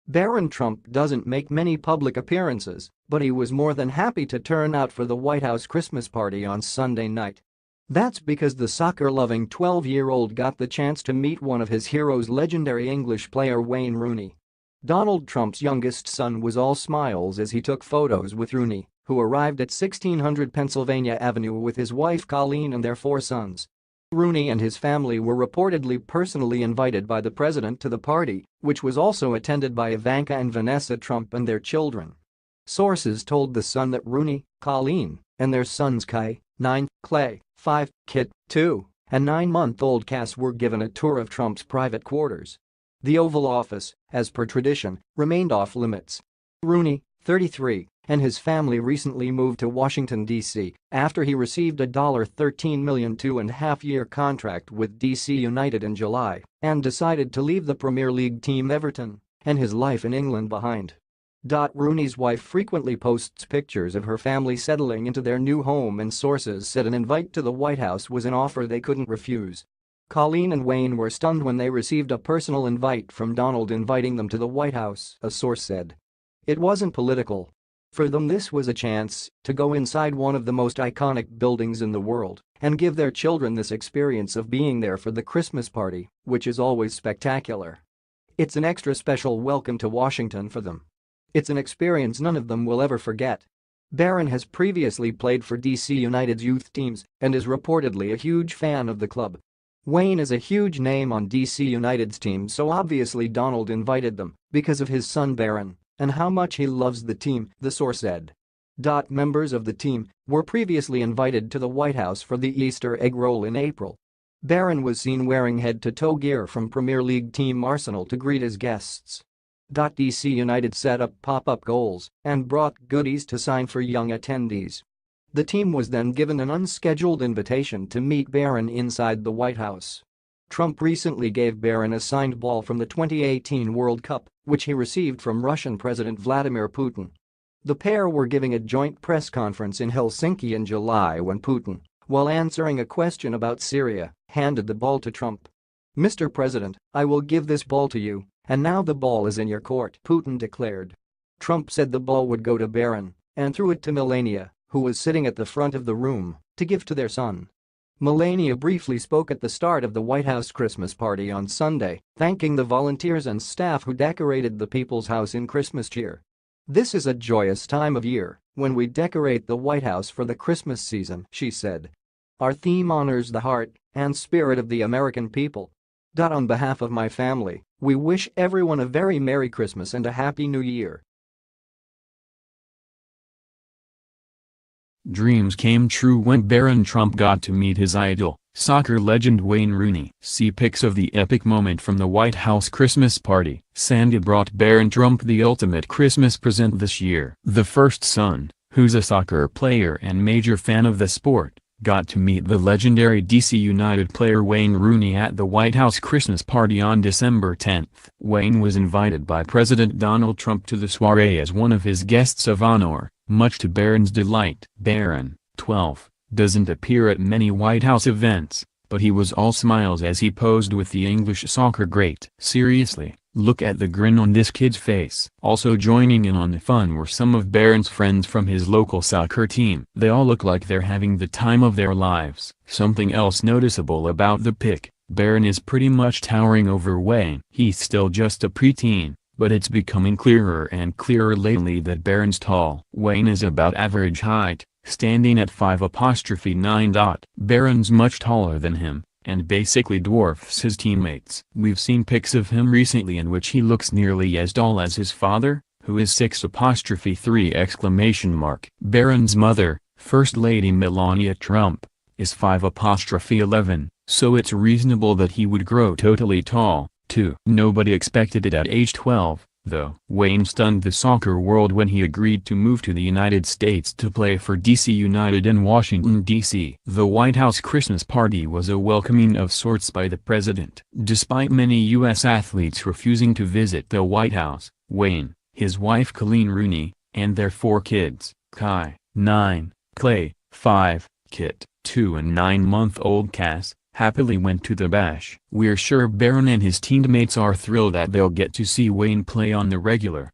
Barron Trump doesn't make many public appearances, but he was more than happy to turn out for the White House Christmas party on Sunday night. That's because the soccer-loving 12-year-old got the chance to meet one of his heroes, legendary English player Wayne Rooney. Donald Trump's youngest son was all smiles as he took photos with Rooney, who arrived at 1600 Pennsylvania Avenue with his wife Colleen and their 4 sons. Rooney and his family were reportedly personally invited by the president to the party, which was also attended by Ivanka and Vanessa Trump and their children. Sources told The Sun that Rooney, Colleen, and their sons Kai, 9, Clay, 5, Kit, 2, and 9-month-old Cass were given a tour of Trump's private quarters. The Oval Office, as per tradition, remained off-limits. Rooney, 33, and his family recently moved to Washington, D.C. after he received a $13 million 2.5-year contract with D.C. United in July and decided to leave the Premier League team Everton and his life in England behind. Rooney's wife frequently posts pictures of her family settling into their new home, and sources said an invite to the White House was an offer they couldn't refuse. Colleen and Wayne were stunned when they received a personal invite from Donald inviting them to the White House, a source said. It wasn't political. For them, this was a chance to go inside one of the most iconic buildings in the world and give their children this experience of being there for the Christmas party, which is always spectacular. It's an extra special welcome to Washington for them. It's an experience none of them will ever forget. Barron has previously played for DC United's youth teams and is reportedly a huge fan of the club. Wayne is a huge name on DC United's team, so obviously Donald invited them because of his son Barron and how much he loves the team, the source said. Members of the team were previously invited to the White House for the Easter egg roll in April. Barron was seen wearing head-to-toe gear from Premier League team Arsenal to greet his guests. DC United set up pop-up goals and brought goodies to sign for young attendees. The team was then given an unscheduled invitation to meet Barron inside the White House. Trump recently gave Barron a signed ball from the 2018 World Cup, which he received from Russian President Vladimir Putin. The pair were giving a joint press conference in Helsinki in July when Putin, while answering a question about Syria, handed the ball to Trump. "Mr. President, I will give this ball to you, and now the ball is in your court," Putin declared. Trump said the ball would go to Barron and threw it to Melania, who was sitting at the front of the room, to give to their son. Melania briefly spoke at the start of the White House Christmas party on Sunday, thanking the volunteers and staff who decorated the People's House in Christmas cheer. "This is a joyous time of year when we decorate the White House for the Christmas season," she said. "Our theme honors the heart and spirit of the American people. On behalf of my family, we wish everyone a very Merry Christmas and a Happy New Year." Dreams came true when Barron Trump got to meet his idol, soccer legend Wayne Rooney. See pics of the epic moment from the White House Christmas party. Sandy brought Barron Trump the ultimate Christmas present this year. The first son, who's a soccer player and major fan of the sport, got to meet the legendary DC United player Wayne Rooney at the White House Christmas party on December 10. Wayne was invited by President Donald Trump to the soiree as one of his guests of honor, much to Barron's delight. Barron, 12, doesn't appear at many White House events, but he was all smiles as he posed with the English soccer great. Seriously, look at the grin on this kid's face. Also joining in on the fun were some of Barron's friends from his local soccer team. They all look like they're having the time of their lives. Something else noticeable about the pic, Barron is pretty much towering over Wayne. He's still just a preteen, but it's becoming clearer and clearer lately that Barron's tall. Wayne is about average height, standing at 5'9". Barron's much taller than him, and basically dwarfs his teammates. We've seen pics of him recently in which he looks nearly as tall as his father, who is 6'3". Barron's mother, First Lady Melania Trump, is 5'11", so it's reasonable that he would grow totally tall, too. Nobody expected it at age 12, though. Wayne stunned the soccer world when he agreed to move to the United States to play for DC United in Washington, D.C. The White House Christmas party was a welcoming of sorts by the president. Despite many U.S. athletes refusing to visit the White House, Wayne, his wife Colleen Rooney, and their 4 kids, Kai, 9, Clay, 5, Kit, 2 and 9-month-old Cass, happily went to the bash. "We're sure Barron and his teammates are thrilled that they'll get to see Wayne play on the regular,"